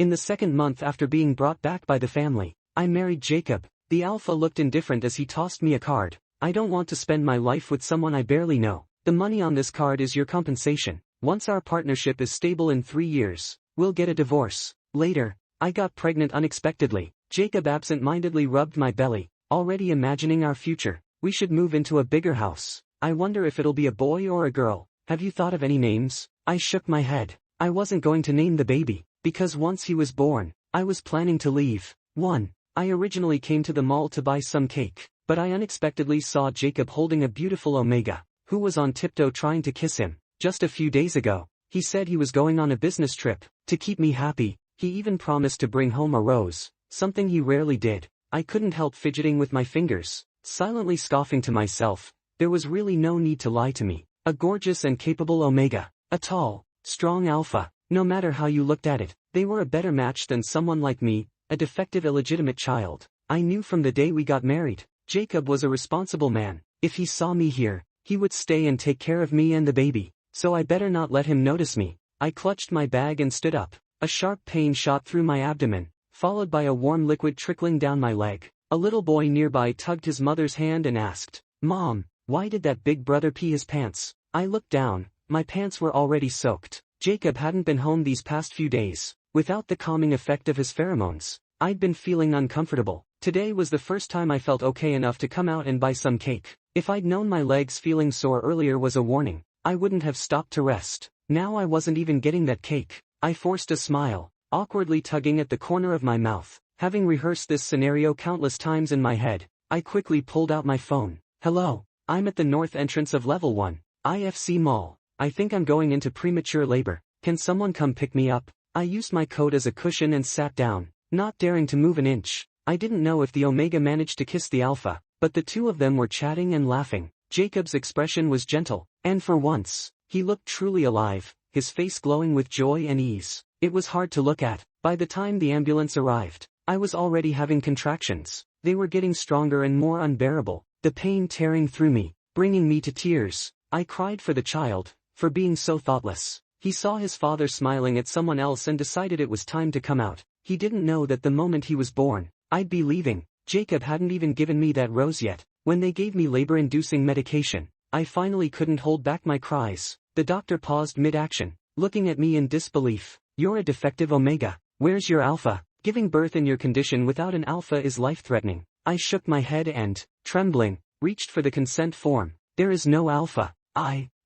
In the second month after being brought back by the family, I married Jacob. The alpha looked indifferent as he tossed me a card. I don't want to spend my life with someone I barely know. The money on this card is your compensation. Once our partnership is stable in 3 years, we'll get a divorce. Later, I got pregnant unexpectedly. Jacob absent-mindedly rubbed my belly, already imagining our future. We should move into a bigger house. I wonder if it'll be a boy or a girl. Have you thought of any names? I shook my head. I wasn't going to name the baby, because once he was born, I was planning to leave. 1. I originally came to the mall to buy some cake, but I unexpectedly saw Jacob holding a beautiful Omega, who was on tiptoe trying to kiss him. Just a few days ago, he said he was going on a business trip. To keep me happy, he even promised to bring home a rose, something he rarely did. I couldn't help fidgeting with my fingers, silently scoffing to myself. There was really no need to lie to me. A gorgeous and capable Omega, a tall, strong alpha. No matter how you looked at it, they were a better match than someone like me, a defective illegitimate child. I knew from the day we got married, Jacob was a responsible man. If he saw me here, he would stay and take care of me and the baby, so I better not let him notice me. I clutched my bag and stood up. A sharp pain shot through my abdomen, followed by a warm liquid trickling down my leg. A little boy nearby tugged his mother's hand and asked, "Mom, why did that big brother pee his pants?" I looked down. My pants were already soaked. Jacob hadn't been home these past few days. Without the calming effect of his pheromones, I'd been feeling uncomfortable. Today was the first time I felt okay enough to come out and buy some cake. If I'd known my legs feeling sore earlier was a warning, I wouldn't have stopped to rest. Now I wasn't even getting that cake. I forced a smile, awkwardly tugging at the corner of my mouth. Having rehearsed this scenario countless times in my head, I quickly pulled out my phone. "Hello, I'm at the north entrance of Level 1, IFC Mall. I think I'm going into premature labor. Can someone come pick me up?" I used my coat as a cushion and sat down, not daring to move an inch. I didn't know if the Omega managed to kiss the Alpha, but the two of them were chatting and laughing. Jacob's expression was gentle, and for once, he looked truly alive, his face glowing with joy and ease. It was hard to look at. By the time the ambulance arrived, I was already having contractions. They were getting stronger and more unbearable, the pain tearing through me, bringing me to tears. I cried for the child, for being so thoughtless. He saw his father smiling at someone else and decided it was time to come out. He didn't know that the moment he was born, I'd be leaving. Jacob hadn't even given me that rose yet. When they gave me labor-inducing medication, I finally couldn't hold back my cries. The doctor paused mid-action, looking at me in disbelief. "You're a defective Omega. Where's your Alpha? Giving birth in your condition without an Alpha is life-threatening." I shook my head and, trembling, reached for the consent form. "There is no Alpha.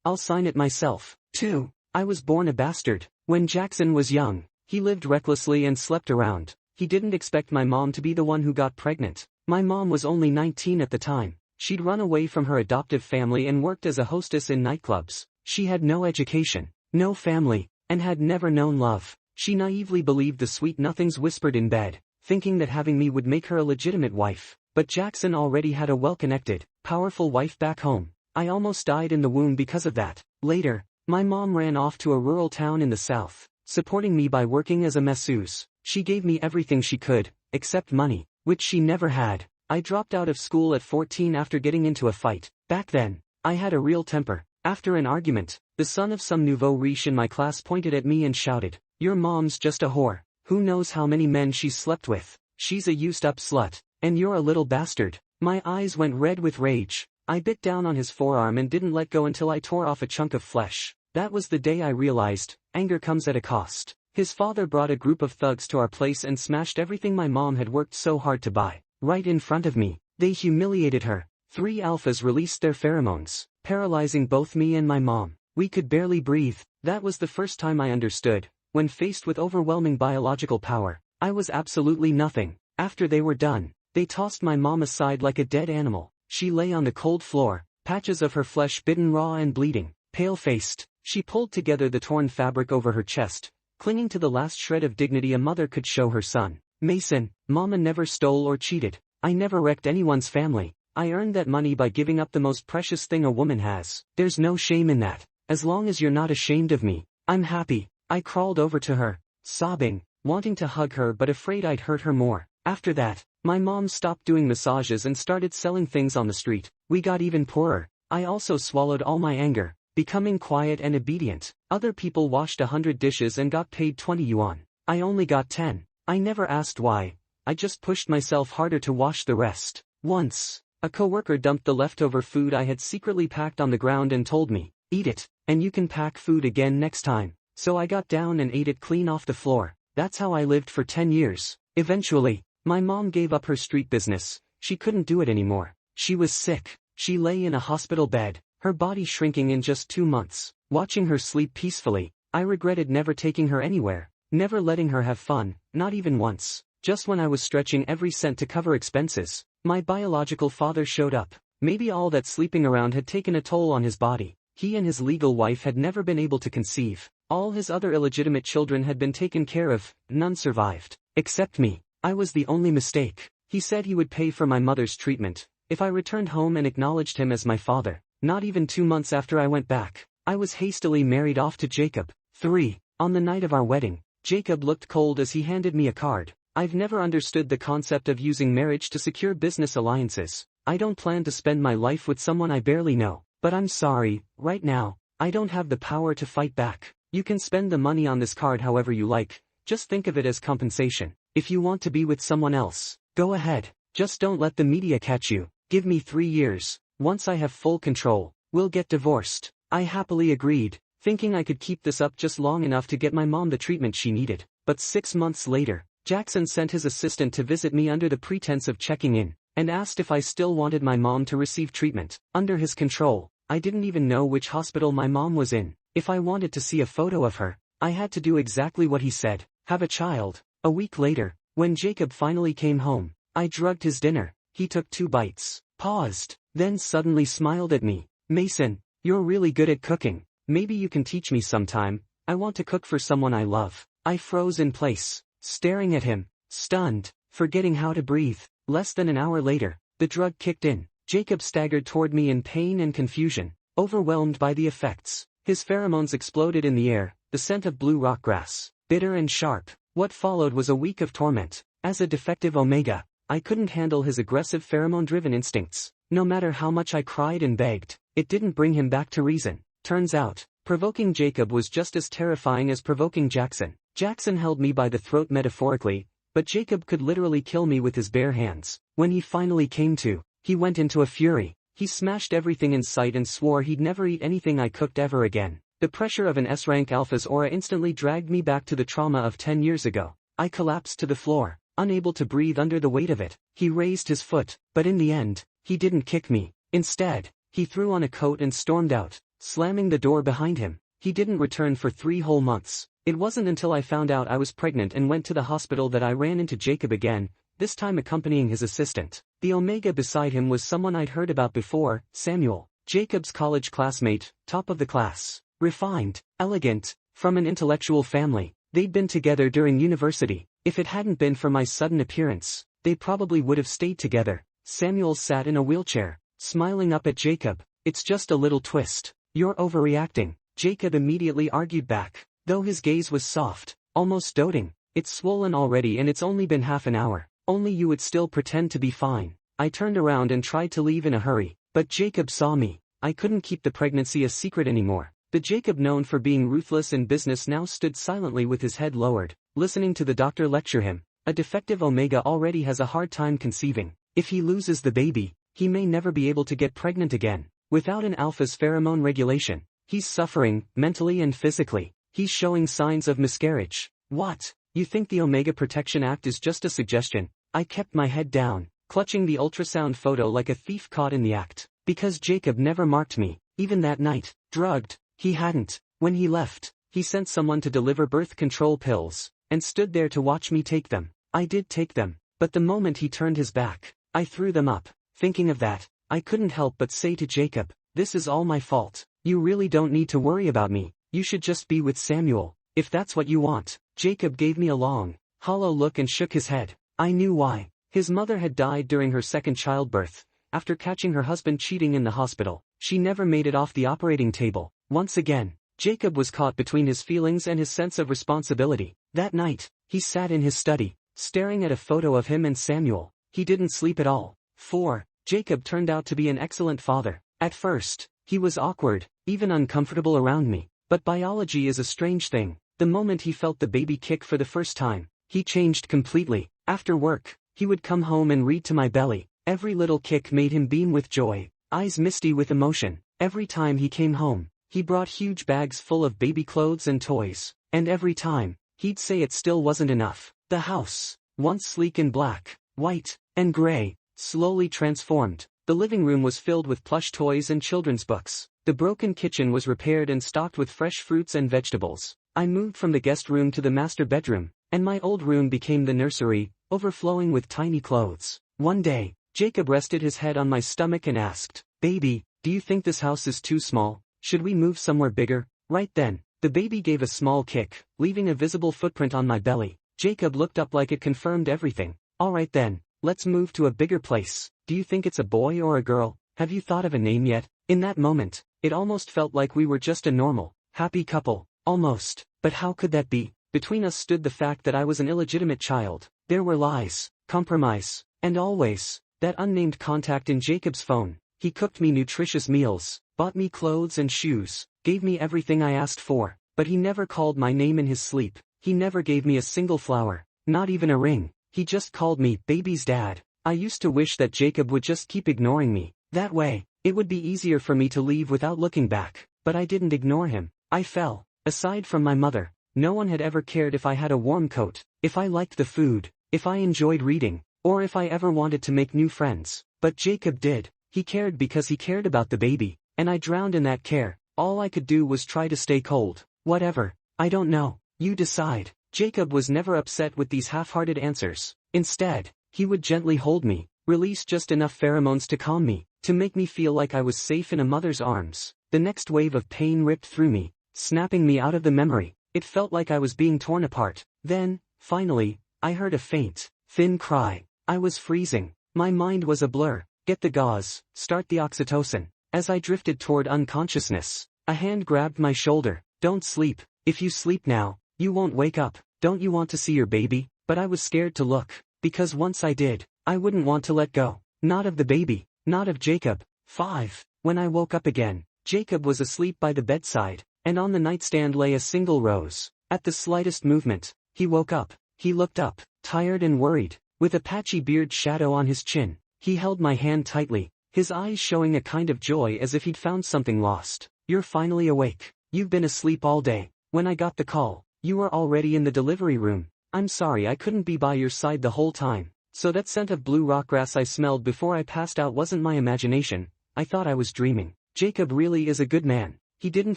I'll sign it myself." 2. I was born a bastard. When Jackson was young, he lived recklessly and slept around. He didn't expect my mom to be the one who got pregnant. My mom was only 19 at the time. She'd run away from her adoptive family and worked as a hostess in nightclubs. She had no education, no family, and had never known love. She naively believed the sweet nothings whispered in bed, thinking that having me would make her a legitimate wife. But Jackson already had a well-connected, powerful wife back home. I almost died in the womb because of that. Later, my mom ran off to a rural town in the south, supporting me by working as a masseuse. She gave me everything she could, except money, which she never had. I dropped out of school at 14 after getting into a fight. Back then, I had a real temper. After an argument, the son of some nouveau riche in my class pointed at me and shouted, "Your mom's just a whore. Who knows how many men she's slept with? She's a used-up slut, and you're a little bastard." My eyes went red with rage. I bit down on his forearm and didn't let go until I tore off a chunk of flesh. That was the day I realized, anger comes at a cost. His father brought a group of thugs to our place and smashed everything my mom had worked so hard to buy. Right in front of me, they humiliated her. 3 alphas released their pheromones, paralyzing both me and my mom. We could barely breathe. That was the first time I understood. When faced with overwhelming biological power, I was absolutely nothing. After they were done, they tossed my mom aside like a dead animal. She lay on the cold floor, patches of her flesh bitten raw and bleeding. Pale-faced, she pulled together the torn fabric over her chest, clinging to the last shred of dignity a mother could show her son. "Mason, Mama never stole or cheated. I never wrecked anyone's family. I earned that money by giving up the most precious thing a woman has. There's no shame in that. As long as you're not ashamed of me, I'm happy." I crawled over to her, sobbing, wanting to hug her but afraid I'd hurt her more. After that, my mom stopped doing massages and started selling things on the street. We got even poorer. I also swallowed all my anger, becoming quiet and obedient. Other people washed 100 dishes and got paid 20 yuan. I only got 10. I never asked why. I just pushed myself harder to wash the rest. Once, a coworker dumped the leftover food I had secretly packed on the ground and told me, "Eat it, and you can pack food again next time." So I got down and ate it clean off the floor. That's how I lived for 10 years. Eventually, my mom gave up her street business. She couldn't do it anymore. She was sick. She lay in a hospital bed, her body shrinking in just 2 months. Watching her sleep peacefully, I regretted never taking her anywhere, never letting her have fun, not even once. Just when I was stretching every cent to cover expenses, my biological father showed up. Maybe all that sleeping around had taken a toll on his body. He and his legal wife had never been able to conceive. All his other illegitimate children had been taken care of, none survived. Except me. I was the only mistake. He said he would pay for my mother's treatment if I returned home and acknowledged him as my father. Not even 2 months after I went back, I was hastily married off to Jacob. 3. On the night of our wedding, Jacob looked cold as he handed me a card. I've never understood the concept of using marriage to secure business alliances. I don't plan to spend my life with someone I barely know, but I'm sorry, right now, I don't have the power to fight back. You can spend the money on this card however you like, just think of it as compensation. If you want to be with someone else, go ahead, just don't let the media catch you. Give me 3 years, once I have full control, we'll get divorced. I happily agreed, thinking I could keep this up just long enough to get my mom the treatment she needed. But 6 months later, Jackson sent his assistant to visit me under the pretense of checking in, and asked if I still wanted my mom to receive treatment. Under his control, I didn't even know which hospital my mom was in. If I wanted to see a photo of her, I had to do exactly what he said, have a child. A week later, when Jacob finally came home, I drugged his dinner. He took 2 bites, paused, then suddenly smiled at me. "Mason, you're really good at cooking. Maybe you can teach me sometime. I want to cook for someone I love." I froze in place, staring at him, stunned, forgetting how to breathe. Less than an hour later, the drug kicked in. Jacob staggered toward me in pain and confusion, overwhelmed by the effects. His pheromones exploded in the air, the scent of blue rock grass, bitter and sharp. What followed was a week of torment. As a defective Omega, I couldn't handle his aggressive pheromone-driven instincts. No matter how much I cried and begged, it didn't bring him back to reason. Turns out, provoking Jacob was just as terrifying as provoking Jackson. Jackson held me by the throat metaphorically, but Jacob could literally kill me with his bare hands. When he finally came to, he went into a fury. He smashed everything in sight and swore he'd never eat anything I cooked ever again. The pressure of an S-rank alpha's aura instantly dragged me back to the trauma of 10 years ago. I collapsed to the floor, unable to breathe under the weight of it. He raised his foot, but in the end, he didn't kick me. Instead, he threw on a coat and stormed out, slamming the door behind him. He didn't return for 3 whole months. It wasn't until I found out I was pregnant and went to the hospital that I ran into Jacob again, this time accompanying his assistant. The Omega beside him was someone I'd heard about before, Samuel, Jacob's college classmate, top of the class, refined, elegant, from an intellectual family. They'd been together during university. If it hadn't been for my sudden appearance, they probably would have stayed together. Samuel sat in a wheelchair, smiling up at Jacob. "It's just a little twist. You're overreacting," Jacob immediately argued back, though his gaze was soft, almost doting. "It's swollen already and it's only been half an hour. Only you would still pretend to be fine." I turned around and tried to leave in a hurry, but Jacob saw me. I couldn't keep the pregnancy a secret anymore. The Jacob known for being ruthless in business now stood silently with his head lowered, listening to the doctor lecture him. A defective Omega already has a hard time conceiving. If he loses the baby, he may never be able to get pregnant again. Without an alpha's pheromone regulation, he's suffering, mentally and physically. He's showing signs of miscarriage. "What? You think the Omega Protection Act is just a suggestion?" I kept my head down, clutching the ultrasound photo like a thief caught in the act. Because Jacob never marked me, even that night, drugged. He hadn't. When he left, he sent someone to deliver birth control pills, and stood there to watch me take them. I did take them, but the moment he turned his back, I threw them up. Thinking of that, I couldn't help but say to Jacob, "This is all my fault. You really don't need to worry about me. You should just be with Samuel, if that's what you want." Jacob gave me a long, hollow look and shook his head. I knew why. His mother had died during her second childbirth. After catching her husband cheating in the hospital, she never made it off the operating table. Once again, Jacob was caught between his feelings and his sense of responsibility. That night, he sat in his study, staring at a photo of him and Samuel. He didn't sleep at all. 4. Jacob turned out to be an excellent father. At first, he was awkward, even uncomfortable around me. But biology is a strange thing. The moment he felt the baby kick for the first time, he changed completely. After work, he would come home and read to my belly. Every little kick made him beam with joy, eyes misty with emotion. Every time he came home, he brought huge bags full of baby clothes and toys. And every time, he'd say it still wasn't enough. The house, once sleek in black, white, and gray, slowly transformed. The living room was filled with plush toys and children's books. The broken kitchen was repaired and stocked with fresh fruits and vegetables. I moved from the guest room to the master bedroom, and my old room became the nursery, overflowing with tiny clothes. One day, Jacob rested his head on my stomach and asked, "Baby, do you think this house is too small? Should we move somewhere bigger?" Right then, the baby gave a small kick, leaving a visible footprint on my belly. Jacob looked up like it confirmed everything. "Alright then, let's move to a bigger place. Do you think it's a boy or a girl? Have you thought of a name yet?" In that moment, it almost felt like we were just a normal, happy couple. Almost. But how could that be? Between us stood the fact that I was an illegitimate child. There were lies, compromise, and always, that unnamed contact in Jacob's phone. He cooked me nutritious meals, bought me clothes and shoes, gave me everything I asked for, but he never called my name in his sleep. He never gave me a single flower, not even a ring. He just called me baby's dad. I used to wish that Jacob would just keep ignoring me. That way, it would be easier for me to leave without looking back. But I didn't ignore him. I fell. Aside from my mother, no one had ever cared if I had a warm coat, if I liked the food, if I enjoyed reading, or if I ever wanted to make new friends. But Jacob did. He cared because he cared about the baby, and I drowned in that care. All I could do was try to stay cold. Whatever. I don't know. You decide. Jacob was never upset with these half-hearted answers. Instead, he would gently hold me, release just enough pheromones to calm me, to make me feel like I was safe in a mother's arms. The next wave of pain ripped through me, snapping me out of the memory. It felt like I was being torn apart. Then, finally, I heard a faint, thin cry. I was freezing. My mind was a blur. Get the gauze, start the oxytocin. As I drifted toward unconsciousness, a hand grabbed my shoulder. Don't sleep. If you sleep now, you won't wake up. Don't you want to see your baby? But I was scared to look, because once I did, I wouldn't want to let go. Not of the baby, not of Jacob. 5. When I woke up again, Jacob was asleep by the bedside, and on the nightstand lay a single rose. At the slightest movement, he woke up. He looked up, tired and worried, with a patchy beard shadow on his chin. He held my hand tightly, his eyes showing a kind of joy as if he'd found something lost. "You're finally awake. You've been asleep all day. When I got the call, you were already in the delivery room. I'm sorry I couldn't be by your side the whole time. So that scent of blue rockgrass I smelled before I passed out wasn't my imagination. I thought I was dreaming." Jacob really is a good man. He didn't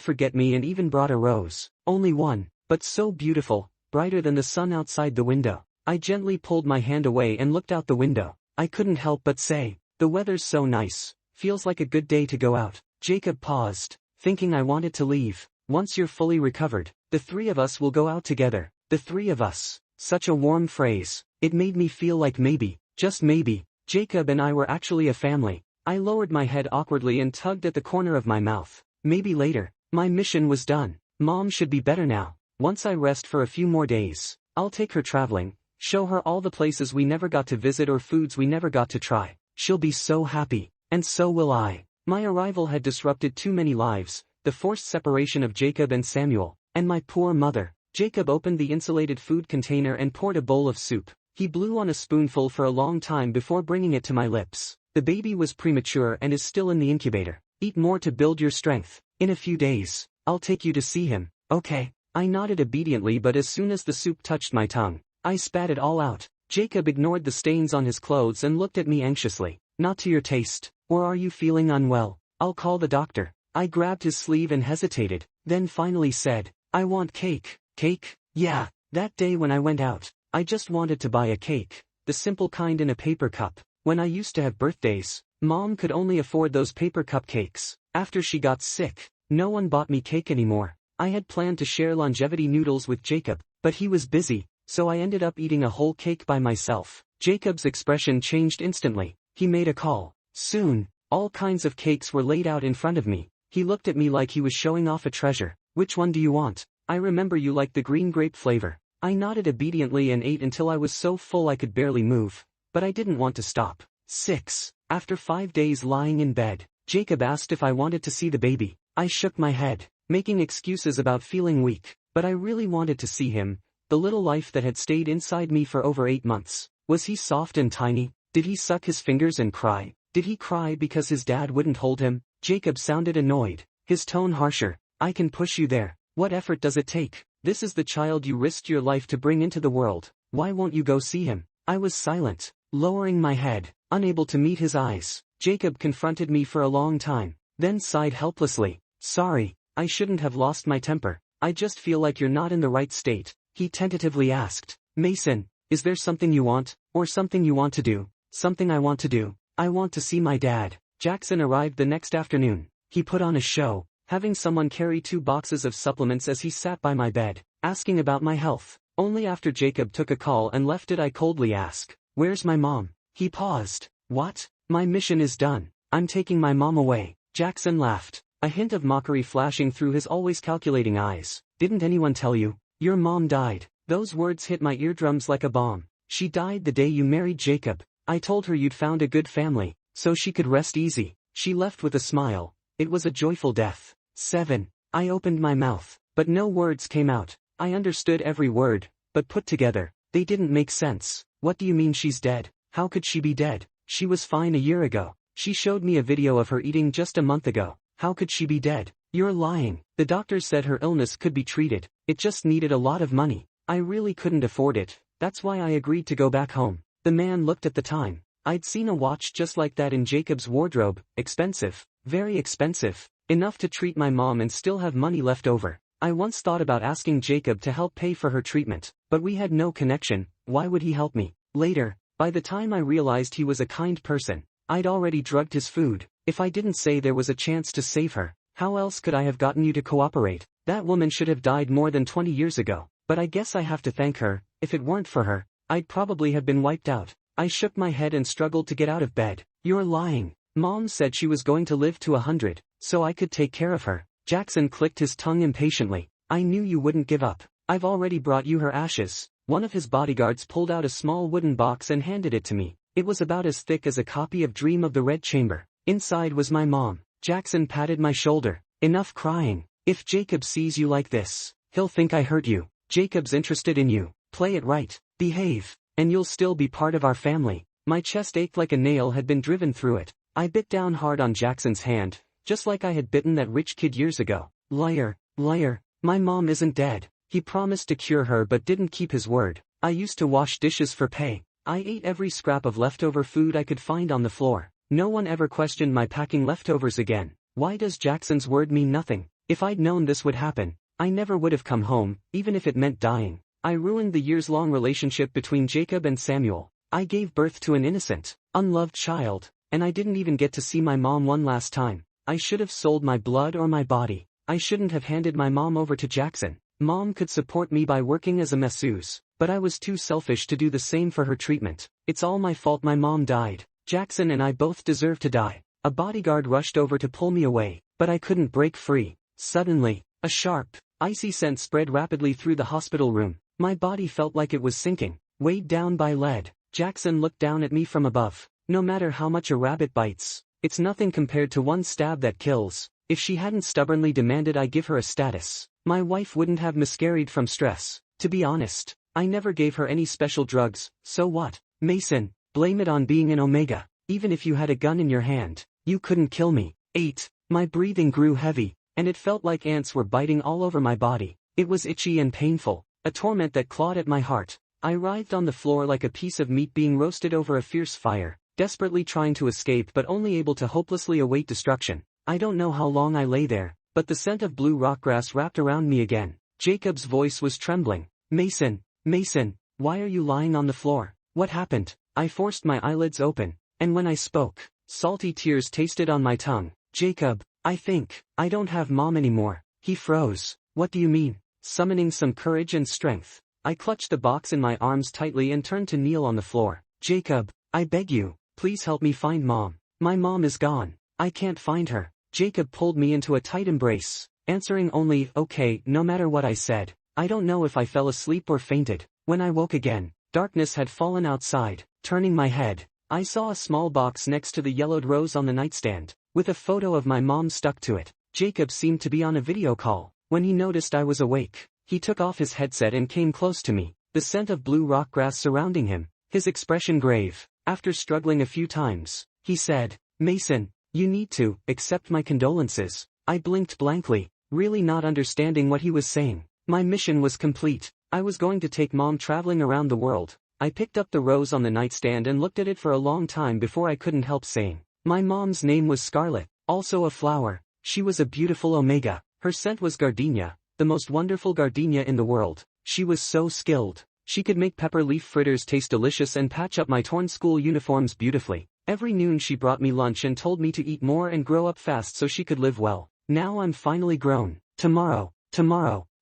forget me and even brought a rose. Only one, but so beautiful, brighter than the sun outside the window. I gently pulled my hand away and looked out the window. I couldn't help but say, "The weather's so nice. Feels like a good day to go out." Jacob paused, thinking I wanted to leave. "Once you're fully recovered, the three of us will go out together. The three of us." Such a warm phrase. It made me feel like maybe, just maybe, Jacob and I were actually a family. I lowered my head awkwardly and tugged at the corner of my mouth. Maybe later. My mission was done. Mom should be better now. Once I rest for a few more days, I'll take her traveling, show her all the places we never got to visit or foods we never got to try. She'll be so happy, and so will I. My arrival had disrupted too many lives, the forced separation of Jacob and Samuel, and my poor mother. Jacob opened the insulated food container and poured a bowl of soup. He blew on a spoonful for a long time before bringing it to my lips. "The baby was premature and is still in the incubator. Eat more to build your strength. In a few days, I'll take you to see him." "Okay." I nodded obediently, but as soon as the soup touched my tongue, I spat it all out. Jacob ignored the stains on his clothes and looked at me anxiously. "Not to your taste. Or are you feeling unwell? I'll call the doctor." I grabbed his sleeve and hesitated, then finally said, "I want cake." "Cake?" "Yeah." That day when I went out, I just wanted to buy a cake, the simple kind in a paper cup. When I used to have birthdays, Mom could only afford those paper cupcakes. After she got sick, no one bought me cake anymore. I had planned to share longevity noodles with Jacob, but he was busy, so I ended up eating a whole cake by myself. Jacob's expression changed instantly. He made a call. Soon, all kinds of cakes were laid out in front of me. He looked at me like he was showing off a treasure. "Which one do you want? I remember you liked the green grape flavor." I nodded obediently and ate until I was so full I could barely move. But I didn't want to stop. 6. After 5 days lying in bed, Jacob asked if I wanted to see the baby. I shook my head, making excuses about feeling weak. But I really wanted to see him, the little life that had stayed inside me for over 8 months. Was he soft and tiny? Did he suck his fingers and cry? Did he cry because his dad wouldn't hold him? Jacob sounded annoyed, his tone harsher. I can push you there. What effort does it take? This is the child you risked your life to bring into the world. Why won't you go see him? I was silent, lowering my head, unable to meet his eyes. Jacob confronted me for a long time, then sighed helplessly. Sorry, I shouldn't have lost my temper. I just feel like you're not in the right state. He tentatively asked. Mason, is there something you want, or something you want to do? Something I want to do. I want to see my dad. Jackson arrived the next afternoon. He put on a show, having someone carry 2 boxes of supplements as he sat by my bed, asking about my health. Only after Jacob took a call and left did I coldly ask, "Where's my mom?" He paused. What? My mission is done. I'm taking my mom away. Jackson laughed, a hint of mockery flashing through his always calculating eyes. Didn't anyone tell you? Your mom died. Those words hit my eardrums like a bomb. She died the day you married Jacob. I told her you'd found a good family, so she could rest easy. She left with a smile. It was a joyful death. 7. I opened my mouth, but no words came out. I understood every word, but put together, they didn't make sense. What do you mean she's dead? How could she be dead? She was fine a year ago. She showed me a video of her eating just a month ago. How could she be dead? You're lying. The doctors said her illness could be treated. It just needed a lot of money. I really couldn't afford it. That's why I agreed to go back home. The man looked at the time. I'd seen a watch just like that in Jacob's wardrobe. Expensive. Very expensive. Enough to treat my mom and still have money left over. I once thought about asking Jacob to help pay for her treatment, but we had no connection. Why would he help me? Later, by the time I realized he was a kind person, I'd already drugged his food. If I didn't say there was a chance to save her, how else could I have gotten you to cooperate? That woman should have died more than 20 years ago, but I guess I have to thank her. If it weren't for her, I'd probably have been wiped out. I shook my head and struggled to get out of bed. You're lying. Mom said she was going to live to 100, so I could take care of her. Jackson clicked his tongue impatiently. I knew you wouldn't give up. I've already brought you her ashes. One of his bodyguards pulled out a small wooden box and handed it to me. It was about as thick as a copy of Dream of the Red Chamber. Inside was my mom. Jackson patted my shoulder. Enough crying. If Jacob sees you like this, he'll think I hurt you. Jacob's interested in you. Play it right. Behave, and you'll still be part of our family. My chest ached like a nail had been driven through it. I bit down hard on Jackson's hand, just like I had bitten that rich kid years ago. Liar, liar, my mom isn't dead. He promised to cure her but didn't keep his word. I used to wash dishes for pay. I ate every scrap of leftover food I could find on the floor. No one ever questioned my packing leftovers again. Why does Jackson's word mean nothing? If I'd known this would happen, I never would have come home, even if it meant dying. I ruined the years-long relationship between Jacob and Samuel. I gave birth to an innocent, unloved child, and I didn't even get to see my mom one last time. I should have sold my blood or my body. I shouldn't have handed my mom over to Jackson. Mom could support me by working as a masseuse, but I was too selfish to do the same for her treatment. It's all my fault my mom died. Jackson and I both deserve to die. A bodyguard rushed over to pull me away, but I couldn't break free. Suddenly, a sharp, icy scent spread rapidly through the hospital room. My body felt like it was sinking, weighed down by lead. Jackson looked down at me from above. No matter how much a rabbit bites, it's nothing compared to one stab that kills. If she hadn't stubbornly demanded I give her a status, my wife wouldn't have miscarried from stress. To be honest, I never gave her any special drugs. So what? Mason, blame it on being an Omega. Even if you had a gun in your hand, you couldn't kill me. 8. My breathing grew heavy, and it felt like ants were biting all over my body. It was itchy and painful, a torment that clawed at my heart. I writhed on the floor like a piece of meat being roasted over a fierce fire, desperately trying to escape but only able to hopelessly await destruction. I don't know how long I lay there, but the scent of blue rockgrass wrapped around me again. Jacob's voice was trembling. Mason, Mason, why are you lying on the floor? What happened? I forced my eyelids open, and when I spoke, salty tears tasted on my tongue. Jacob, I think, I don't have mom anymore. He froze. What do you mean? Summoning some courage and strength, I clutched the box in my arms tightly and turned to kneel on the floor. Jacob, I beg you, please help me find mom. My mom is gone. I can't find her. Jacob pulled me into a tight embrace, answering only, okay, no matter what I said. I don't know if I fell asleep or fainted. When I woke again, darkness had fallen outside. Turning my head, I saw a small box next to the yellowed rose on the nightstand, with a photo of my mom stuck to it. Jacob seemed to be on a video call. When he noticed I was awake, He took off his headset and came close to me, the scent of blue rock grass surrounding him, his expression grave. After struggling a few times, he said, "Mason, you need to accept my condolences." I blinked blankly, really not understanding what he was saying. My mission was complete. I was going to take Mom traveling around the world. I picked up the rose on the nightstand and looked at it for a long time before I couldn't help saying, "My mom's name was Scarlet, also a flower. She was a beautiful omega. Her scent was gardenia, the most wonderful gardenia in the world. She was so skilled. She could make pepper leaf fritters taste delicious and patch up my torn school uniforms beautifully. Every noon she brought me lunch and told me to eat more and grow up fast so she could live well. Now I'm finally grown. Tomorrow,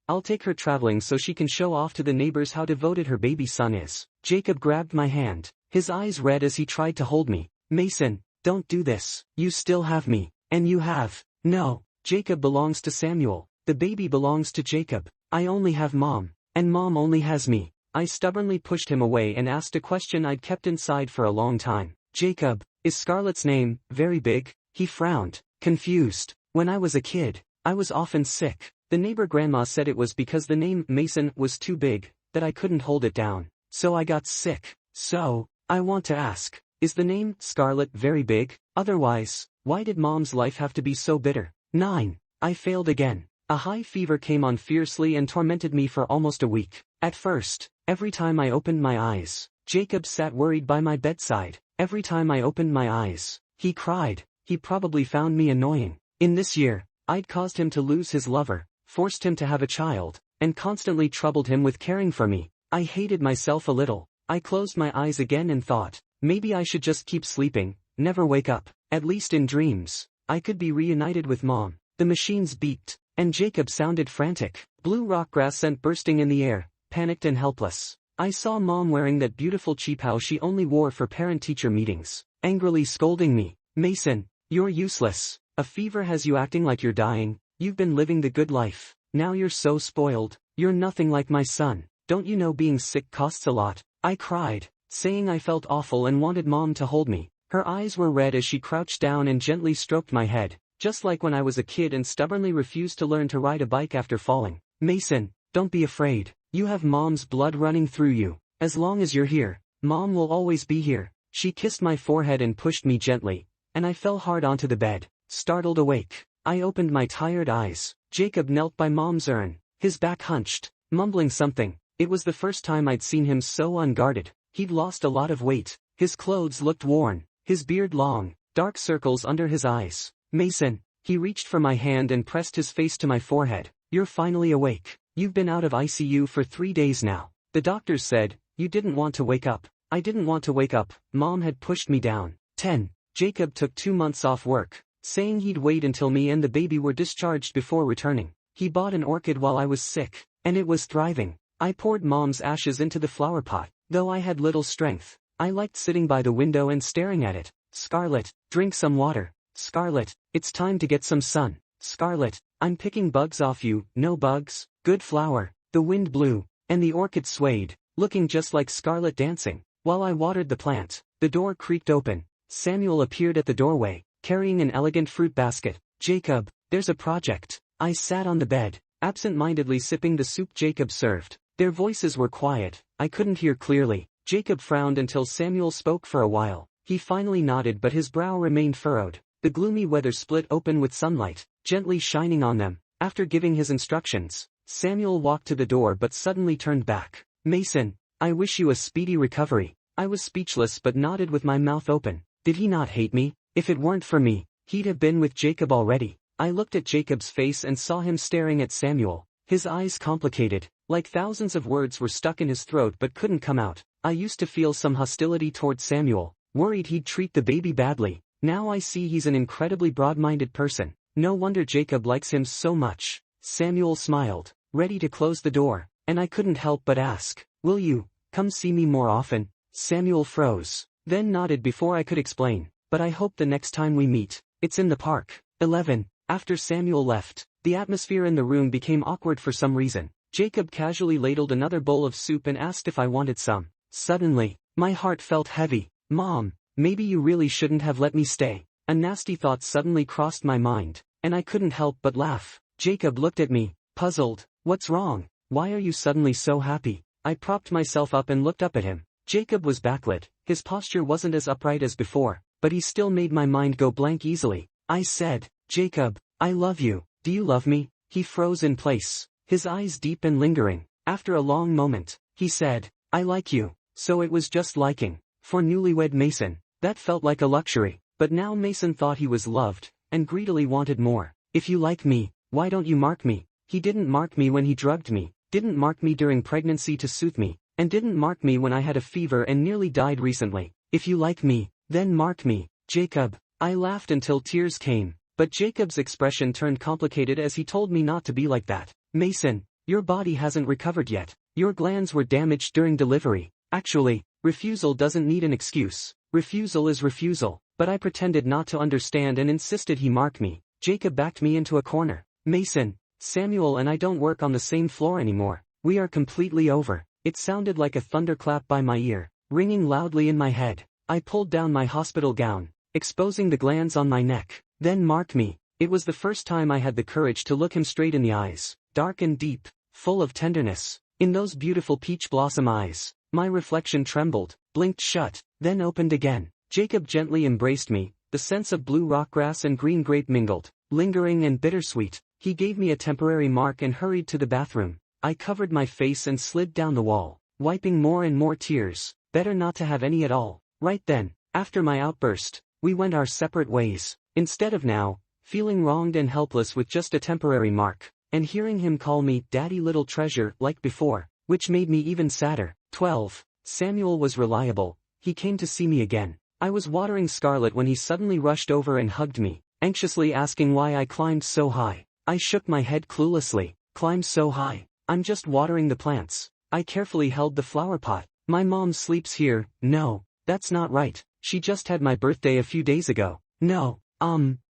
I'll take her traveling so she can show off to the neighbors how devoted her baby son is." Jacob grabbed my hand, his eyes red as he tried to hold me. "Mason, don't do this. You still have me. And you have." "No, Jacob belongs to Samuel. The baby belongs to Jacob. I only have Mom, and Mom only has me." I stubbornly pushed him away and asked a question I'd kept inside for a long time. "Jacob, is Scarlett's name very big?" He frowned, confused. "When I was a kid, I was often sick. The neighbor grandma said it was because the name Mason was too big, that I couldn't hold it down. So I got sick. So, I want to ask, is the name Scarlet very big? Otherwise, why did Mom's life have to be so bitter?" 9. I failed again. A high fever came on fiercely and tormented me for almost a week. At first, every time I opened my eyes, Jacob sat worried by my bedside. Every time I opened my eyes, he cried. He probably found me annoying. In this year, I'd caused him to lose his lover, forced him to have a child, and constantly troubled him with caring for me. I hated myself a little. I closed my eyes again and thought, maybe I should just keep sleeping, never wake up. At least in dreams, I could be reunited with Mom. The machines beeped, and Jacob sounded frantic. Blue rock grass scent bursting in the air, panicked and helpless. I saw Mom wearing that beautiful cheaphouse she only wore for parent-teacher meetings, angrily scolding me. "Mason, you're useless. A fever has you acting like you're dying. You've been living the good life. Now you're so spoiled. You're nothing like my son. Don't you know being sick costs a lot?" I cried, saying I felt awful and wanted Mom to hold me. Her eyes were red as she crouched down and gently stroked my head, just like when I was a kid and stubbornly refused to learn to ride a bike after falling. "Mason, don't be afraid. You have Mom's blood running through you. As long as you're here, Mom will always be here." She kissed my forehead and pushed me gently, and I fell hard onto the bed, startled awake. I opened my tired eyes. Jacob knelt by Mom's urn, his back hunched, mumbling something. It was the first time I'd seen him so unguarded. He'd lost a lot of weight. His clothes looked worn, his beard long, dark circles under his eyes. "Mason," he reached for my hand and pressed his face to my forehead. "You're finally awake. You've been out of ICU for 3 days now. The doctors said, you didn't want to wake up." I didn't want to wake up. Mom had pushed me down. 10. Jacob took 2 months off work, saying he'd wait until me and the baby were discharged before returning. He bought an orchid while I was sick, and it was thriving. I poured Mom's ashes into the flower pot. Though I had little strength, I liked sitting by the window and staring at it. "Scarlet, drink some water. Scarlet, it's time to get some sun. Scarlet, I'm picking bugs off you." "No bugs, good flower." The wind blew, and the orchid swayed, looking just like Scarlet dancing. While I watered the plant, the door creaked open. Samuel appeared at the doorway, carrying an elegant fruit basket. "Jacob, there's a project." I sat on the bed, absent-mindedly sipping the soup Jacob served. Their voices were quiet. I couldn't hear clearly. Jacob frowned until Samuel spoke for a while. He finally nodded, but his brow remained furrowed. The gloomy weather split open with sunlight, gently shining on them. After giving his instructions, Samuel walked to the door but suddenly turned back. "Mason, I wish you a speedy recovery." I was speechless but nodded with my mouth open. Did he not hate me? If it weren't for me, he'd have been with Jacob already. I looked at Jacob's face and saw him staring at Samuel. His eyes complicated, like thousands of words were stuck in his throat but couldn't come out. I used to feel some hostility toward Samuel, worried he'd treat the baby badly. Now I see he's an incredibly broad-minded person. No wonder Jacob likes him so much. Samuel smiled, ready to close the door, and I couldn't help but ask, "Will you come see me more often?" Samuel froze, then nodded before I could explain. "But I hope the next time we meet, it's in the park." 11. After Samuel left, the atmosphere in the room became awkward for some reason. Jacob casually ladled another bowl of soup and asked if I wanted some. Suddenly, my heart felt heavy. "Mom, maybe you really shouldn't have let me stay." A nasty thought suddenly crossed my mind, and I couldn't help but laugh. Jacob looked at me, puzzled. "What's wrong?" why are you suddenly so happy? I propped myself up and looked up at him. Jacob was backlit, his posture wasn't as upright as before, but he still made my mind go blank easily. I said, Jacob, I love you, do you love me? He froze in place, his eyes deep and lingering. After a long moment, he said, I like you. So it was just liking. For newlywed Mason, that felt like a luxury, but now Mason thought he was loved, and greedily wanted more. If you like me, why don't you mark me? He didn't mark me when he drugged me, didn't mark me during pregnancy to soothe me, and didn't mark me when I had a fever and nearly died recently. If you like me, then mark me, Jacob. I laughed until tears came, but Jacob's expression turned complicated as he told me not to be like that. Mason, your body hasn't recovered yet. Your glands were damaged during delivery. Actually, refusal doesn't need an excuse. Refusal is refusal. But I pretended not to understand and insisted he mark me. Jacob backed me into a corner. Mason, Samuel and I don't work on the same floor anymore. We are completely over. It sounded like a thunderclap by my ear, ringing loudly in my head. I pulled down my hospital gown, exposing the glands on my neck. Then mark me. It was the first time I had the courage to look him straight in the eyes, dark and deep, full of tenderness. In those beautiful peach blossom eyes, my reflection trembled, blinked shut, then opened again. Jacob gently embraced me, the sense of blue rockgrass and green grape mingled, lingering and bittersweet. He gave me a temporary mark and hurried to the bathroom. I covered my face and slid down the wall, wiping more and more tears. Better not to have any at all. Right then, after my outburst, we went our separate ways. Instead of now, feeling wronged and helpless with just a temporary mark, and hearing him call me Daddy Little Treasure like before, which made me even sadder. 12. Samuel was reliable. He came to see me again. I was watering scarlet when he suddenly rushed over and hugged me, anxiously asking why I climbed so high. I shook my head cluelessly. Climb so high? I'm just watering the plants. I carefully held the flower pot. My mom sleeps here. No, that's not right. She just had my birthday a few days ago. No,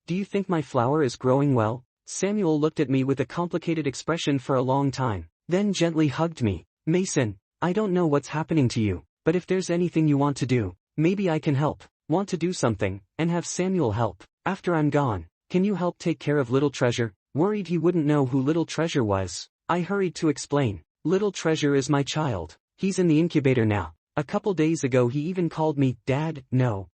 do you think my flower is growing well? Samuel looked at me with a complicated expression for a long time, then gently hugged me. Mason, I don't know what's happening to you, but if there's anything you want to do, maybe I can help. Want to do something, and have Samuel help. After I'm gone, can you help take care of Little Treasure? Worried he wouldn't know who Little Treasure was, I hurried to explain. Little Treasure is my child. He's in the incubator now. A couple days ago he even called me Dad. No,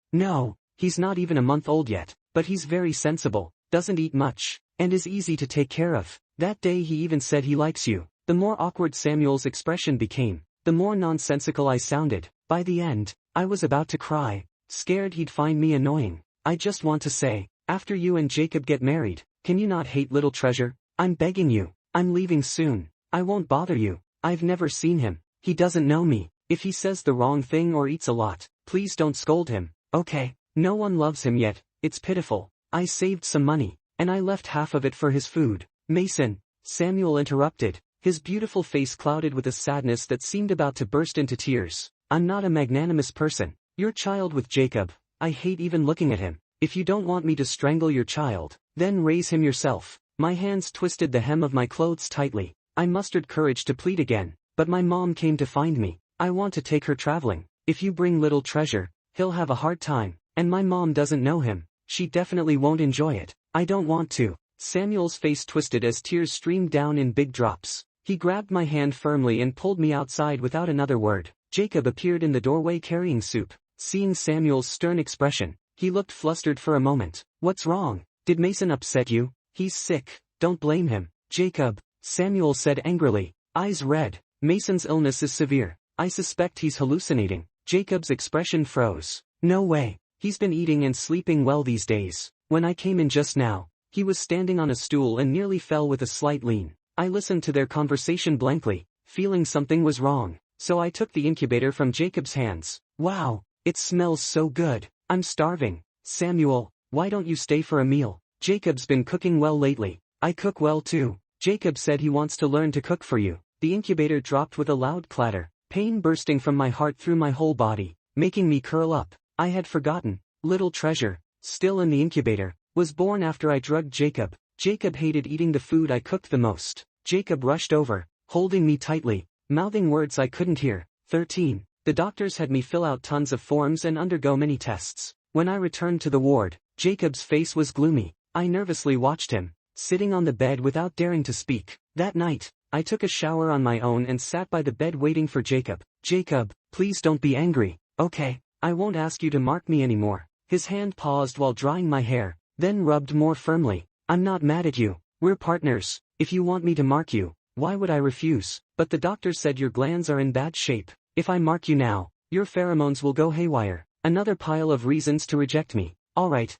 he's not even a month old yet, but he's very sensible, doesn't eat much, and is easy to take care of. That day he even said he likes you. The more awkward Samuel's expression became, the more nonsensical I sounded. By the end, I was about to cry, scared he'd find me annoying. I just want to say, after you and Jacob get married, can you not hate Little Treasure? I'm begging you. I'm leaving soon. I won't bother you. I've never seen him. He doesn't know me. If he says the wrong thing or eats a lot, please don't scold him, okay? No one loves him yet. It's pitiful. I saved some money, and I left half of it for his food. Mason, Samuel interrupted, his beautiful face clouded with a sadness that seemed about to burst into tears. I'm not a magnanimous person. Your child with Jacob, I hate even looking at him. If you don't want me to strangle your child, then raise him yourself. My hands twisted the hem of my clothes tightly. I mustered courage to plead again, but my mom came to find me. I want to take her traveling. If you bring Little Treasure, he'll have a hard time, and my mom doesn't know him. She definitely won't enjoy it. I don't want to. Samuel's face twisted as tears streamed down in big drops. He grabbed my hand firmly and pulled me outside without another word. Jacob appeared in the doorway carrying soup. Seeing Samuel's stern expression, he looked flustered for a moment. What's wrong? Did Mason upset you? He's sick. Don't blame him. Jacob, Samuel said angrily, eyes red. Mason's illness is severe. I suspect he's hallucinating. Jacob's expression froze. No way. He's been eating and sleeping well these days. When I came in just now, he was standing on a stool and nearly fell with a slight lean. I listened to their conversation blankly, feeling something was wrong, so I took the incubator from Jacob's hands. Wow, it smells so good. I'm starving. Samuel, why don't you stay for a meal? Jacob's been cooking well lately. I cook well too. Jacob said he wants to learn to cook for you. The incubator dropped with a loud clatter, pain bursting from my heart through my whole body, making me curl up. I had forgotten. Little Treasure, still in the incubator, was born after I drugged Jacob. Jacob hated eating the food I cooked the most. Jacob rushed over, holding me tightly, mouthing words I couldn't hear. 13. The doctors had me fill out tons of forms and undergo many tests. When I returned to the ward, Jacob's face was gloomy. I nervously watched him, sitting on the bed without daring to speak. That night, I took a shower on my own and sat by the bed waiting for Jacob. Jacob, please don't be angry, okay? I won't ask you to mark me anymore. His hand paused while drying my hair, then rubbed more firmly. I'm not mad at you. We're partners. If you want me to mark you, why would I refuse? But the doctor said your glands are in bad shape. If I mark you now, your pheromones will go haywire. Another pile of reasons to reject me. Alright,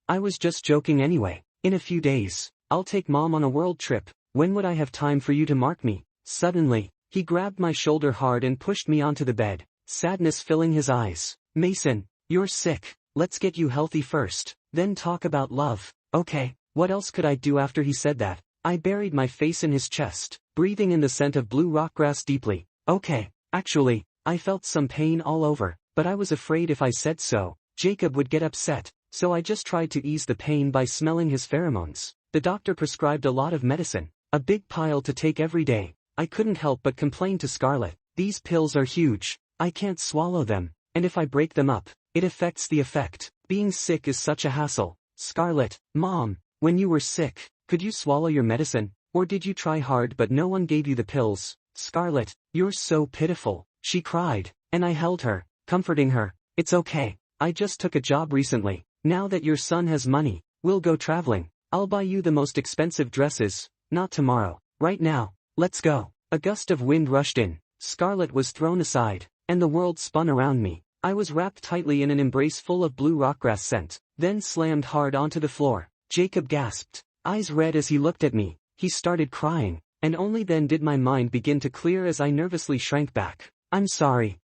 I was just joking anyway. In a few days, I'll take Mom on a world trip. When would I have time for you to mark me? Suddenly, he grabbed my shoulder hard and pushed me onto the bed, sadness filling his eyes. Mason, you're sick. Let's get you healthy first, then talk about love. Okay, what else could I do after he said that? I buried my face in his chest, breathing in the scent of blue rockgrass deeply. Okay, actually, I felt some pain all over, but I was afraid if I said so, Jacob would get upset, so I just tried to ease the pain by smelling his pheromones. The doctor prescribed a lot of medicine, a big pile to take every day. I couldn't help but complain to Scarlett. These pills are huge. I can't swallow them, and if I break them up, it affects the effect. Being sick is such a hassle. Scarlett, Mom, when you were sick, could you swallow your medicine, or did you try hard but no one gave you the pills? Scarlett, you're so pitiful, she cried, and I held her, comforting her. It's okay, I just took a job recently. Now that your son has money, we'll go traveling. I'll buy you the most expensive dresses. Not tomorrow, right now, let's go. A gust of wind rushed in, Scarlett was thrown aside, and the world spun around me. I was wrapped tightly in an embrace full of blue rockgrass scent, then slammed hard onto the floor. Jacob gasped, eyes red as he looked at me. He started crying, and only then did my mind begin to clear as I nervously shrank back. I'm sorry.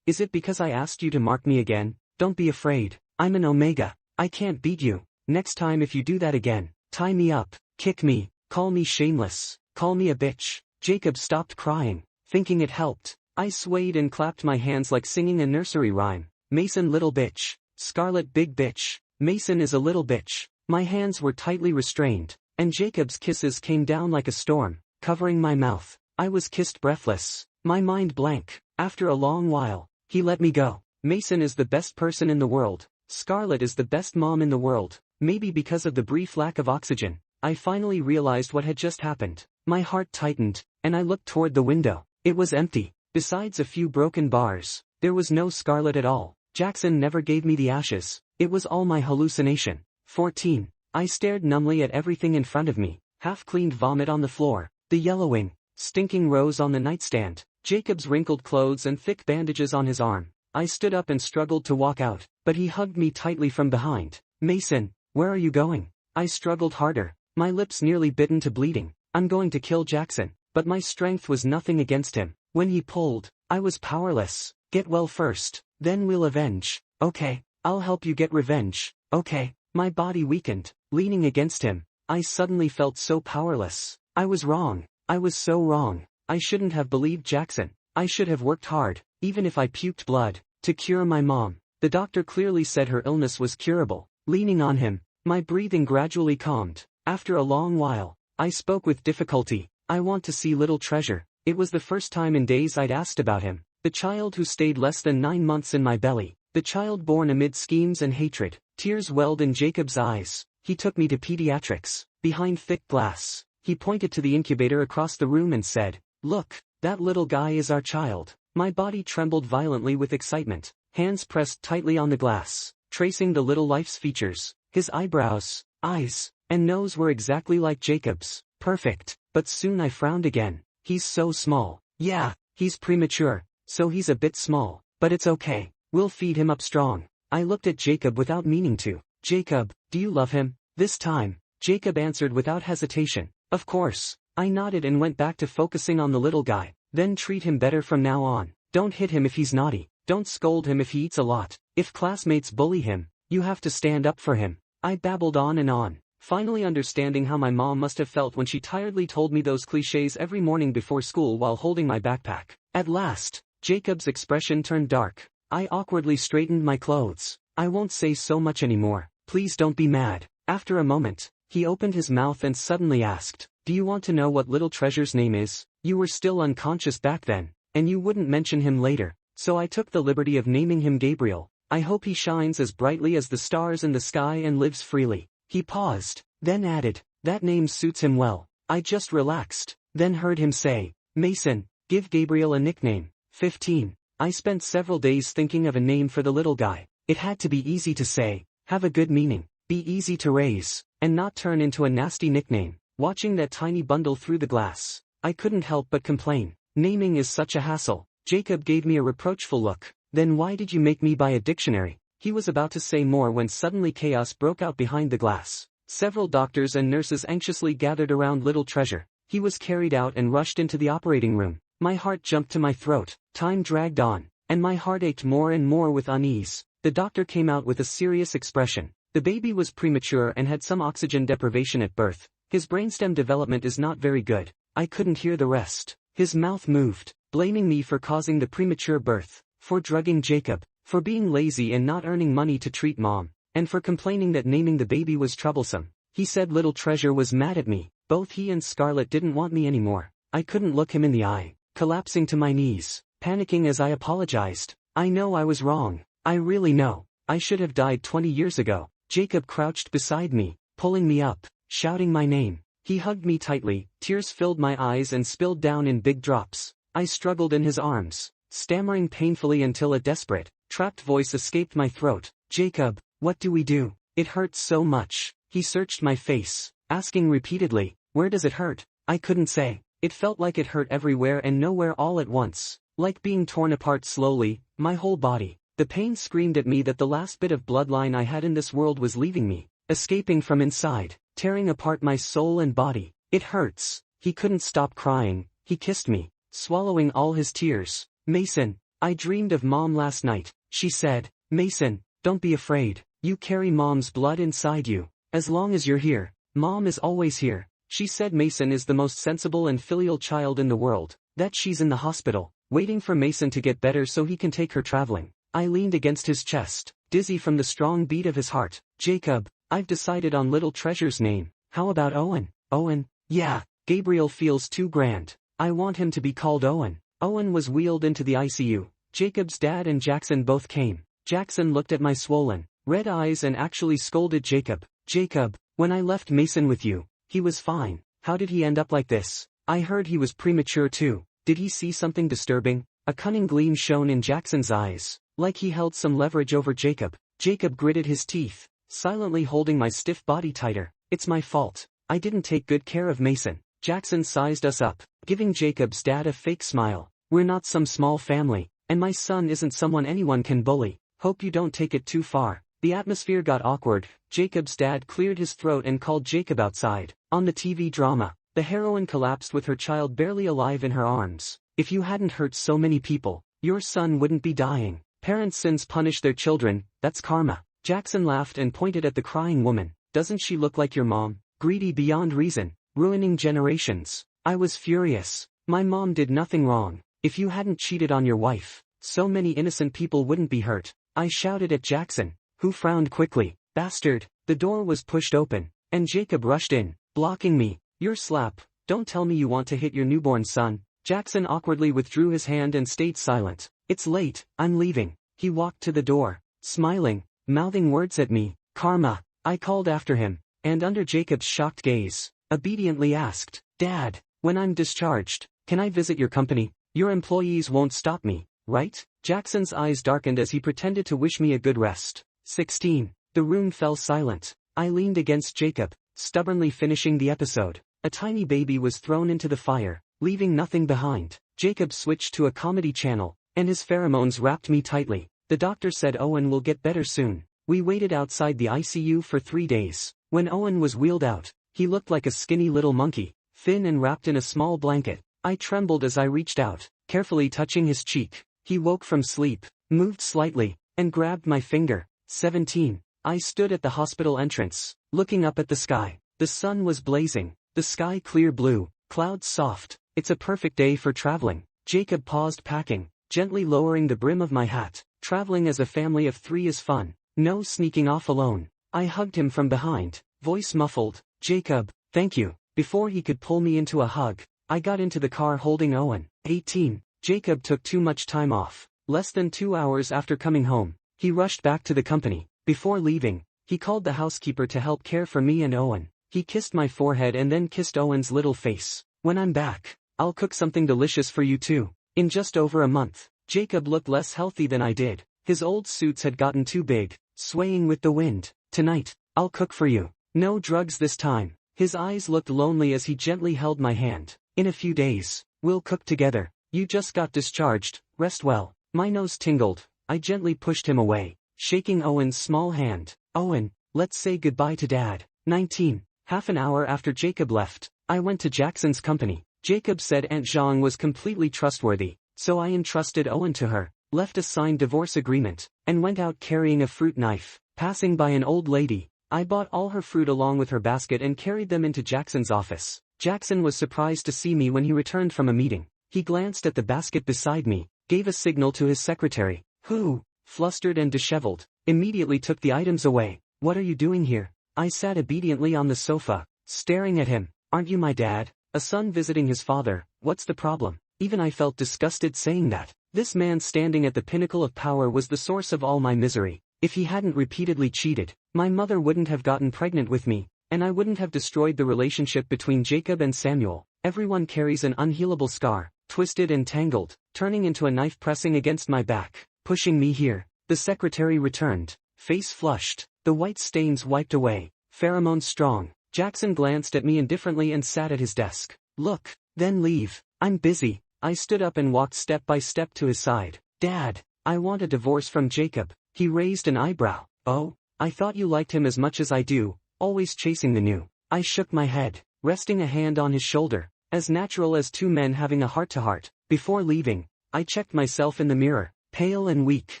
Is it because I asked you to mark me again? Don't be afraid, I'm an Omega. I can't beat you. Next time if you do that again, tie me up, kick me, call me shameless, call me a bitch. Jacob stopped crying, thinking it helped. I swayed and clapped my hands like singing a nursery rhyme. Mason little bitch, Scarlett big bitch, Mason is a little bitch. My hands were tightly restrained, and Jacob's kisses came down like a storm, covering my mouth. I was kissed breathless, my mind blank. After a long while, he let me go. Mason is the best person in the world. Scarlett is the best mom in the world. Maybe because of the brief lack of oxygen, I finally realized what had just happened. My heart tightened, and I looked toward the window. It was empty. Besides a few broken bars, there was no Scarlett at all. Jackson never gave me the ashes. It was all my hallucination. 14. I stared numbly at everything in front of me. Half-cleaned vomit on the floor, the yellowing, stinking rose on the nightstand, Jacob's wrinkled clothes and thick bandages on his arm. I stood up and struggled to walk out, but he hugged me tightly from behind. Mason, where are you going? I struggled harder, my lips nearly bitten to bleeding. I'm going to kill Jackson, but my strength was nothing against him. When he pulled, I was powerless. Get well first, then we'll avenge. Okay, I'll help you get revenge. Okay. My body weakened, leaning against him. I suddenly felt so powerless. I was wrong. I was so wrong. I shouldn't have believed Jackson. I should have worked hard, even if I puked blood, to cure my mom. The doctor clearly said her illness was curable. Leaning on him, my breathing gradually calmed. After a long while, I spoke with difficulty. I want to see little treasure. It was the first time in days I'd asked about him. The child who stayed less than 9 months in my belly. The child born amid schemes and hatred. Tears welled in Jacob's eyes. He took me to pediatrics. Behind thick glass, he pointed to the incubator across the room and said, "Look, that little guy is our child." My body trembled violently with excitement. Hands pressed tightly on the glass, tracing the little life's features. His eyebrows, eyes, and nose were exactly like Jacob's. Perfect. But soon I frowned again. He's so small. Yeah, he's premature, so he's a bit small. But it's okay. We'll feed him up strong. I looked at Jacob without meaning to. Jacob, do you love him? This time, Jacob answered without hesitation. Of course. I nodded and went back to focusing on the little guy. Then treat him better from now on. Don't hit him if he's naughty. Don't scold him if he eats a lot. If classmates bully him, you have to stand up for him. I babbled on and on, finally understanding how my mom must have felt when she tiredly told me those cliches every morning before school while holding my backpack. At last, Jacob's expression turned dark. I awkwardly straightened my clothes. I won't say so much anymore. Please don't be mad. After a moment, he opened his mouth and suddenly asked, "Do you want to know what little treasure's name is? You were still unconscious back then, and you wouldn't mention him later, so I took the liberty of naming him Gabriel. I hope he shines as brightly as the stars in the sky and lives freely." He paused, then added, "That name suits him well." I just relaxed. then heard him say, "Mason, give Gabriel a nickname." 15. I spent several days thinking of a name for the little guy. It had to be easy to say, have a good meaning, be easy to raise, and not turn into a nasty nickname. Watching that tiny bundle through the glass, I couldn't help but complain. Naming is such a hassle. Jacob gave me a reproachful look. Then why did you make me buy a dictionary? He was about to say more when suddenly chaos broke out behind the glass. Several doctors and nurses anxiously gathered around Little Treasure. He was carried out and rushed into the operating room. My heart jumped to my throat. Time dragged on, and my heart ached more and more with unease. The doctor came out with a serious expression. The baby was premature and had some oxygen deprivation at birth. His brainstem development is not very good. I couldn't hear the rest. His mouth moved, blaming me for causing the premature birth, for drugging Jacob, for being lazy and not earning money to treat Mom, and for complaining that naming the baby was troublesome. He said Little Treasure was mad at me. Both he and Scarlett didn't want me anymore. I couldn't look him in the eye, collapsing to my knees, panicking as I apologized. I know I was wrong. I really know. I should have died 20 years ago. Jacob crouched beside me, pulling me up, shouting my name. He hugged me tightly, tears filled my eyes and spilled down in big drops. I struggled in his arms, stammering painfully until a desperate, trapped voice escaped my throat. Jacob, what do we do? It hurts so much. He searched my face, asking repeatedly, where does it hurt? I couldn't say. It felt like it hurt everywhere and nowhere all at once, like being torn apart slowly, my whole body. The pain screamed at me that the last bit of bloodline I had in this world was leaving me, escaping from inside, tearing apart my soul and body. It hurts. He couldn't stop crying. He kissed me, swallowing all his tears. Mason, I dreamed of Mom last night, she said. Mason, don't be afraid. You carry Mom's blood inside you. As long as you're here, Mom is always here. She said Mason is the most sensible and filial child in the world, that she's in the hospital, waiting for Mason to get better so he can take her traveling. I leaned against his chest, dizzy from the strong beat of his heart. Jacob, I've decided on Little Treasure's name. How about Owen? Owen? Yeah, Gabriel feels too grand. I want him to be called Owen. Owen was wheeled into the ICU. Jacob's dad and Jackson both came. Jackson looked at my swollen, red eyes and actually scolded Jacob. Jacob, when I left Mason with you, he was fine. How did he end up like this? I heard he was premature too. Did he see something disturbing? A cunning gleam shone in Jackson's eyes, like he held some leverage over Jacob. Jacob gritted his teeth, silently holding my stiff body tighter. It's my fault. I didn't take good care of Mason. Jackson sized us up, giving Jacob's dad a fake smile. We're not some small family, and my son isn't someone anyone can bully. Hope you don't take it too far. The atmosphere got awkward. Jacob's dad cleared his throat and called Jacob outside. On the TV drama, the heroine collapsed with her child barely alive in her arms. If you hadn't hurt so many people, your son wouldn't be dying. Parents' sins punish their children, that's karma. Jackson laughed and pointed at the crying woman. Doesn't she look like your mom? Greedy beyond reason, ruining generations. I was furious. My mom did nothing wrong. If you hadn't cheated on your wife, so many innocent people wouldn't be hurt. I shouted at Jackson, who frowned quickly. Bastard. The door was pushed open, and Jacob rushed in, blocking me. Your slap. Don't tell me you want to hit your newborn son. Jackson awkwardly withdrew his hand and stayed silent. It's late, I'm leaving. He walked to the door, smiling, mouthing words at me. Karma. I called after him, and under Jacob's shocked gaze, obediently asked, Dad, when I'm discharged, can I visit your company? Your employees won't stop me, right? Jackson's eyes darkened as he pretended to wish me a good rest. 16. The room fell silent. I leaned against Jacob, stubbornly finishing the episode. A tiny baby was thrown into the fire, leaving nothing behind. Jacob switched to a comedy channel, and his pheromones wrapped me tightly. The doctor said Owen will get better soon. We waited outside the ICU for 3 days. When Owen was wheeled out, he looked like a skinny little monkey, thin and wrapped in a small blanket. I trembled as I reached out, carefully touching his cheek. He woke from sleep, moved slightly, and grabbed my finger. 17. I stood at the hospital entrance, looking up at the sky. The sun was blazing, the sky clear blue, clouds soft. It's a perfect day for traveling. Jacob paused packing, gently lowering the brim of my hat. Traveling as a family of 3 is fun. No sneaking off alone. I hugged him from behind, voice muffled. Jacob, thank you. Before he could pull me into a hug, I got into the car holding Owen. 18. Jacob took too much time off. Less than 2 hours after coming home, he rushed back to the company. Before leaving, he called the housekeeper to help care for me and Owen. He kissed my forehead and then kissed Owen's little face. When I'm back, I'll cook something delicious for you too. In just over a month, Jacob looked less healthy than I did. His old suits had gotten too big, swaying with the wind. Tonight, I'll cook for you. No drugs this time. His eyes looked lonely as he gently held my hand. In a few days, we'll cook together. You just got discharged, rest well. My nose tingled. I gently pushed him away, shaking Owen's small hand. Owen, let's say goodbye to Dad. 19. Half an hour after Jacob left, I went to Jackson's company. Jacob said Aunt Zhang was completely trustworthy, so I entrusted Owen to her, left a signed divorce agreement, and went out carrying a fruit knife. Passing by an old lady, I bought all her fruit along with her basket and carried them into Jackson's office. Jackson was surprised to see me when he returned from a meeting. He glanced at the basket beside me, gave a signal to his secretary, who, flustered and disheveled, immediately took the items away. What are you doing here? I sat obediently on the sofa, staring at him. Aren't you my dad? A son visiting his father, what's the problem? Even I felt disgusted saying that. This man standing at the pinnacle of power was the source of all my misery. If he hadn't repeatedly cheated, my mother wouldn't have gotten pregnant with me, and I wouldn't have destroyed the relationship between Jacob and Samuel. Everyone carries an unhealable scar, twisted and tangled, turning into a knife pressing against my back, pushing me here. The secretary returned, face flushed, the white stains wiped away, pheromones strong. Jackson glanced at me indifferently and sat at his desk. Look, then leave. I'm busy. I stood up and walked step by step to his side. Dad, I want a divorce from Jacob. He raised an eyebrow. Oh, I thought you liked him as much as I do, always chasing the new. I shook my head, resting a hand on his shoulder, as natural as two men having a heart-to-heart. Before leaving, I checked myself in the mirror, pale and weak,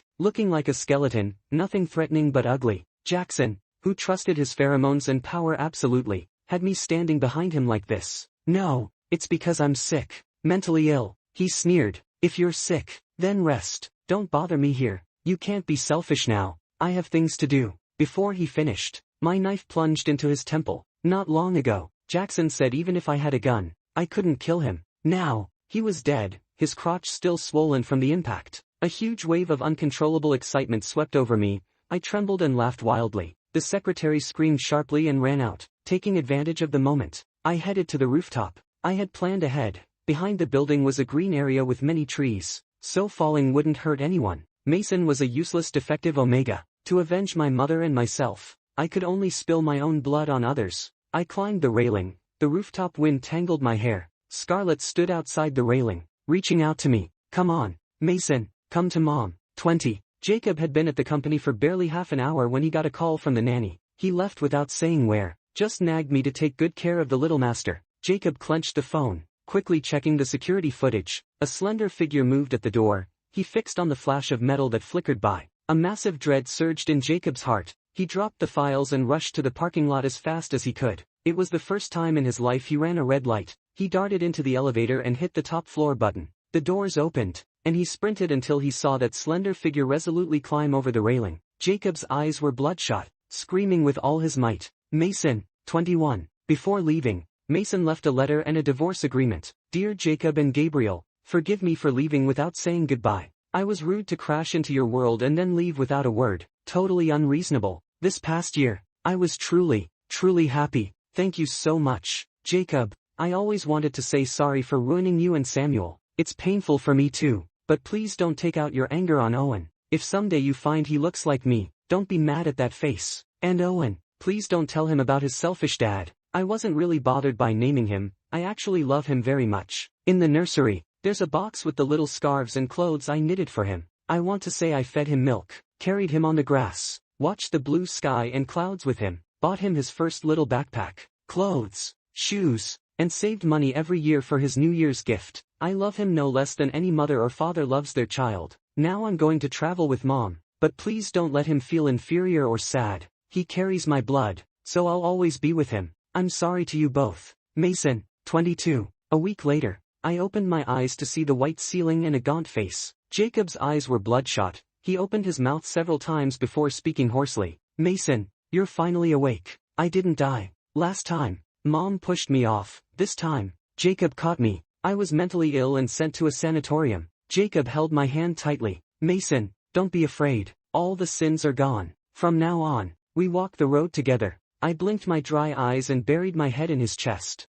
looking like a skeleton, nothing threatening but ugly. Jackson, who trusted his pheromones and power absolutely, had me standing behind him like this. No, it's because I'm sick, mentally ill, he sneered. If you're sick, then rest, don't bother me here. You can't be selfish now, I have things to do. Before he finished, my knife plunged into his temple. Not long ago, Jackson said even if I had a gun, I couldn't kill him. Now, he was dead, his crotch still swollen from the impact. A huge wave of uncontrollable excitement swept over me. I trembled and laughed wildly. The secretary screamed sharply and ran out, taking advantage of the moment. I headed to the rooftop. I had planned ahead. Behind the building was a green area with many trees, so falling wouldn't hurt anyone. Mason was a useless defective Omega. To avenge my mother and myself, I could only spill my own blood on others. I climbed the railing. The rooftop wind tangled my hair. Scarlett stood outside the railing, reaching out to me. Come on, Mason, come to Mom. 20. Jacob had been at the company for barely half an hour when he got a call from the nanny. He left without saying where, just nagged me to take good care of the little master. Jacob clenched the phone, quickly checking the security footage. A slender figure moved at the door. He fixed on the flash of metal that flickered by. A massive dread surged in Jacob's heart. He dropped the files and rushed to the parking lot as fast as he could. It was the first time in his life he ran a red light. He darted into the elevator and hit the top floor button. The doors opened, and he sprinted until he saw that slender figure resolutely climb over the railing. Jacob's eyes were bloodshot, screaming with all his might. Mason, 21. Before leaving, Mason left a letter and a divorce agreement. Dear Jacob and Gabriel, forgive me for leaving without saying goodbye. I was rude to crash into your world and then leave without a word. Totally unreasonable. This past year, I was truly happy. Thank you so much, Jacob. I always wanted to say sorry for ruining you and Samuel. It's painful for me too, but please don't take out your anger on Owen. If someday you find he looks like me, don't be mad at that face. And Owen, please don't tell him about his selfish dad. I wasn't really bothered by naming him. I actually love him very much. In the nursery, there's a box with the little scarves and clothes I knitted for him. I want to say I fed him milk, carried him on the grass, watched the blue sky and clouds with him, bought him his first little backpack, clothes, shoes, and saved money every year for his New Year's gift. I love him no less than any mother or father loves their child. Now I'm going to travel with Mom, but please don't let him feel inferior or sad. He carries my blood, so I'll always be with him. I'm sorry to you both. Mason, 22. A week later, I opened my eyes to see the white ceiling and a gaunt face. Jacob's eyes were bloodshot. He opened his mouth several times before speaking hoarsely. Mason, you're finally awake. I didn't die. Last time, Mom pushed me off. This time, Jacob caught me. I was mentally ill and sent to a sanatorium. Jacob held my hand tightly. Mason, don't be afraid. All the sins are gone. From now on, we walk the road together. I blinked my dry eyes and buried my head in his chest.